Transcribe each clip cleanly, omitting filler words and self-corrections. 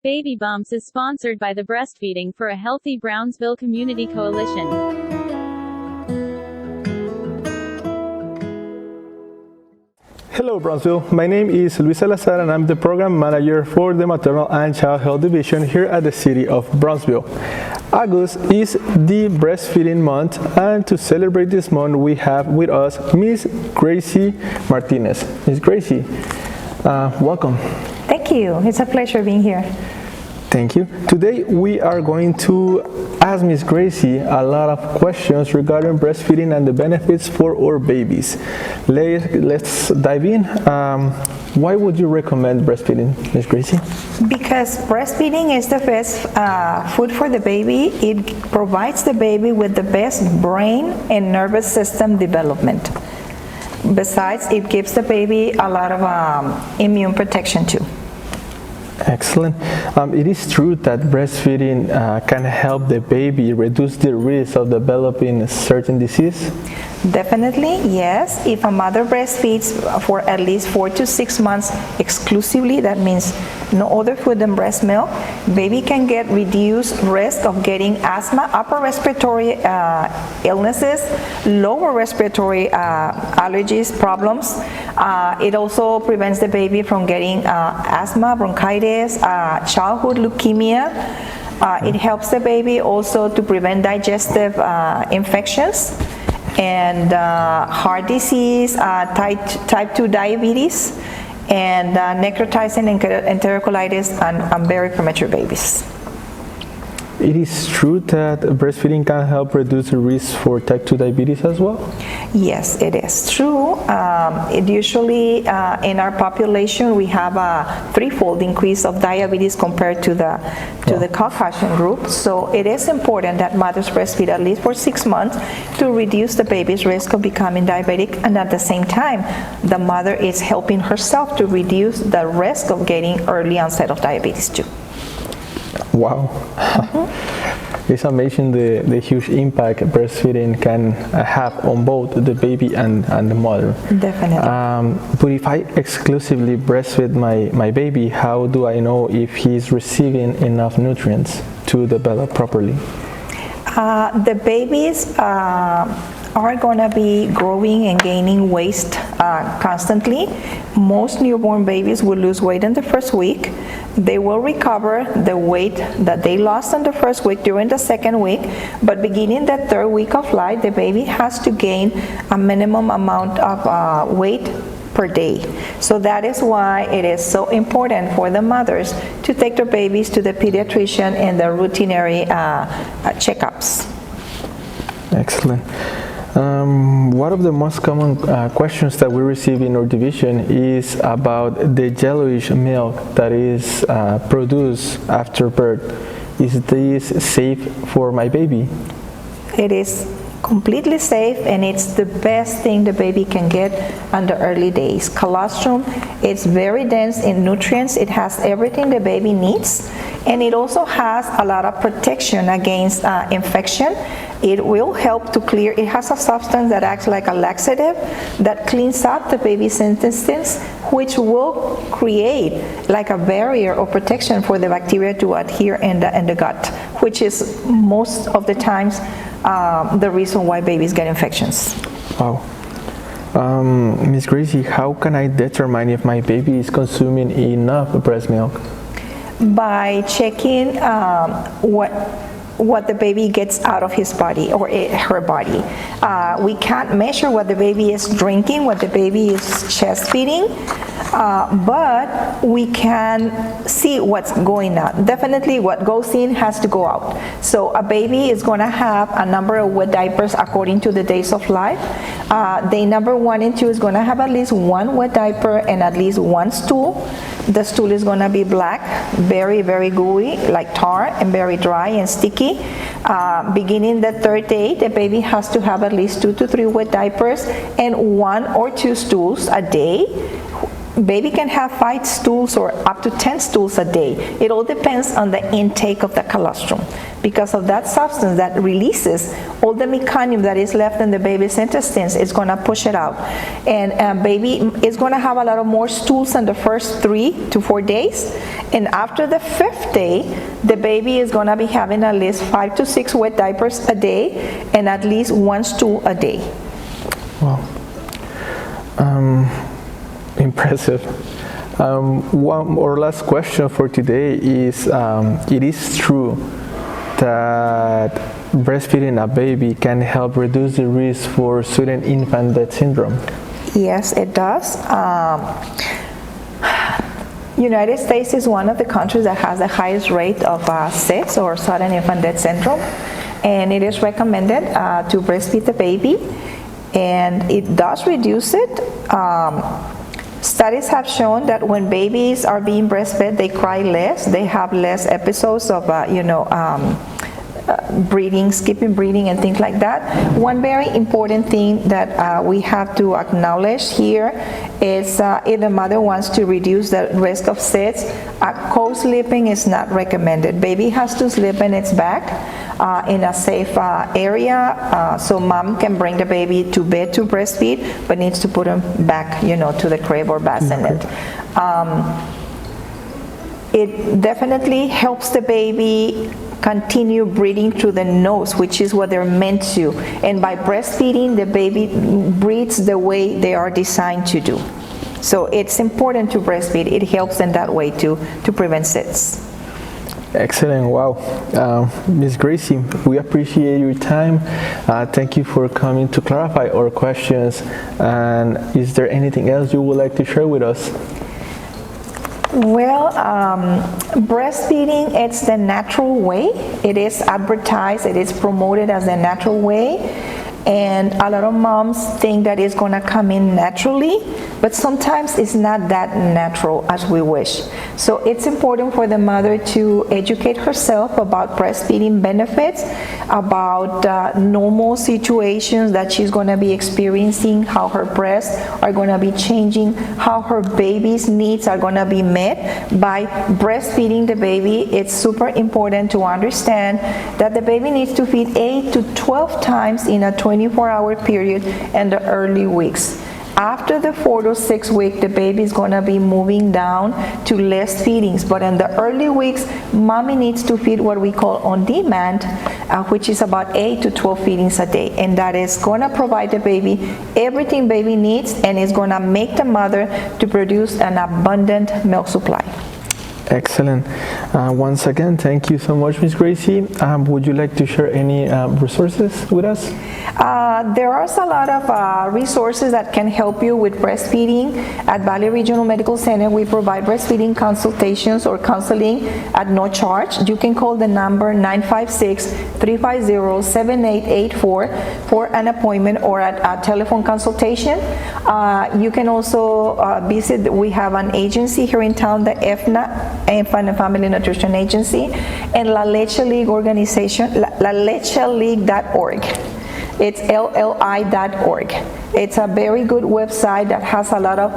Baby Bumps is sponsored by the Breastfeeding for a Healthy Brownsville Community Coalition. Hello Brownsville, my name is Luis Salazar and I'm the Program Manager for the Maternal and Child Health Division here at the City of Brownsville. August is the breastfeeding month, and to celebrate this month we have with us Miss Gracie Martinez. Miss Gracie, welcome. Thank you. It's a pleasure being here. Thank you. Today we are going to ask Miss Gracie a lot of questions regarding breastfeeding and the benefits for our babies. Let's dive in. Why would you recommend breastfeeding, Miss Gracie? Because breastfeeding is the best food for the baby. It provides the baby with the best brain and nervous system development. Besides, it gives the baby a lot of immune protection too. Excellent. It is true that breastfeeding can help the baby reduce the risk of developing a certain disease? Definitely, yes. If a mother breastfeeds for at least 4 to 6 months exclusively, that means no other food than breast milk, baby can get reduced risk of getting asthma, upper respiratory illnesses, lower respiratory allergies, problems. It also prevents the baby from getting asthma, bronchitis, childhood leukemia. It helps the baby also to prevent digestive infections and heart disease, type 2 diabetes, and necrotizing enterocolitis and very premature babies. It is true that breastfeeding can help reduce the risk for type 2 diabetes as well? Yes, it is true. It usually, in our population, we have a threefold increase of diabetes compared to the Caucasian group. So it is important that mothers breastfeed at least for 6 months to reduce the baby's risk of becoming diabetic, and at the same time, the mother is helping herself to reduce the risk of getting early onset of diabetes too. Wow. It's amazing the huge impact breastfeeding can have on both the baby and the mother. Definitely. But if I exclusively breastfeed my baby, how do I know if he's receiving enough nutrients to develop properly? The babies are going to be growing and gaining weight constantly. Most newborn babies will lose weight in the first week. They will recover the weight that they lost in the first week during the second week, but beginning the third week of life, the baby has to gain a minimum amount of weight per day. So that is why it is so important for the mothers to take their babies to the pediatrician in the routinary checkups. Excellent. One of the most common questions that we receive in our division is about the yellowish milk that is produced after birth. Is this safe for my baby? It is completely safe, and it's the best thing the baby can get in the early days. Colostrum, it's very dense in nutrients. It has everything the baby needs, and it also has a lot of protection against infection. It will help to clear. It has a substance that acts like a laxative that cleans up the baby's intestines, which will create like a barrier or protection for the bacteria to adhere in the gut, which is most of the times the reason why babies get infections. Wow. Ms. Gracie, how can I determine if my baby is consuming enough breast milk? By checking what the baby gets out of his body or her body. We can't measure what the baby is drinking, what the baby is chest feeding, but we can see what's going on. Definitely what goes in has to go out. So a baby is going to have a number of wet diapers according to the days of life. Day number 1 and 2 is going to have at least 1 wet diaper and at least 1 stool. The stool is going to be black, very, very gooey, like tar, and very dry and sticky. Beginning the 3rd day, the baby has to have at least 2 to 3 wet diapers and 1 or 2 stools a day. baby can have 5 stools or up to 10 stools a day. It all depends on the intake of the colostrum. Because of that substance that releases all the meconium that is left in the baby's intestines, it's going to push it out. And baby is going to have a lot of more stools in the first 3 to 4 days. And after the 5th day, the baby is going to be having at least 5 to 6 wet diapers a day and at least 1 stool a day. Wow. Impressive. One more last question for today is, it is true that breastfeeding a baby can help reduce the risk for sudden infant death syndrome? Yes, it does. United States is one of the countries that has the highest rate of SIDS, or sudden infant death syndrome, and it is recommended to breastfeed the baby, and it does reduce it. Studies have shown that when babies are being breastfed, they cry less, they have less episodes of breathing, skipping breathing, and things like that. One very important thing that we have to acknowledge here is if the mother wants to reduce the risk of SIDS, co-sleeping is not recommended. Baby has to sleep in its back in a safe area, so mom can bring the baby to bed to breastfeed, but needs to put him back, to the crib or bassinet. It definitely helps the baby continue breathing through the nose, which is what they're meant to. And by breastfeeding, the baby breathes the way they are designed to do. So it's important to breastfeed. It helps in that way to prevent SIDS. Excellent. Wow. Ms. Gracie, we appreciate your time. Thank you for coming to clarify our questions. And is there anything else you would like to share with us? Well, breastfeeding, it's the natural way. It is advertised, it is promoted as the natural way. And a lot of moms think that it's going to come in naturally, but sometimes it's not that natural as we wish. So it's important for the mother to educate herself about breastfeeding benefits, about normal situations that she's going to be experiencing, how her breasts are going to be changing, how her baby's needs are going to be met by breastfeeding the baby. It's super important to understand that the baby needs to feed 8 to 12 times in a 24-hour period in the early weeks. After the 4 to 6 week, the baby is going to be moving down to less feedings. But in the early weeks, mommy needs to feed what we call on demand, which is about 8 to 12 feedings a day. And that is going to provide the baby everything baby needs, and is going to make the mother to produce an abundant milk supply. Excellent. Once again, thank you so much, Ms. Gracie. Would you like to share any resources with us? There are a lot of resources that can help you with breastfeeding. At Valley Regional Medical Center, we provide breastfeeding consultations or counseling at no charge. You can call the number 956-350-7884 for an appointment or a telephone consultation. You can also visit, we have an agency here in town, the EFNA, Infant and Family Nutrition Agency, and La Leche League organization, lalecheLeague.org. It's LLI.org. It's a very good website that has a lot of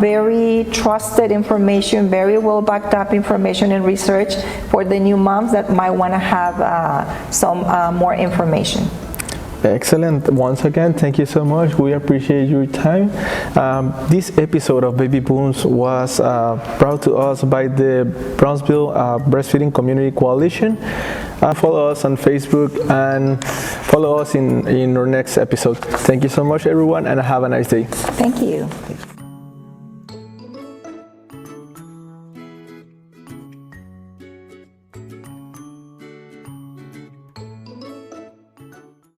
very trusted information, very well backed up information and research for the new moms that might want to have some more information. Excellent. Once again, thank you so much. We appreciate your time. This episode of Baby Booms was brought to us by the Brownsville Breastfeeding Community Coalition. Follow us on Facebook and follow us in our next episode. Thank you so much, everyone, and have a nice day. Thank you.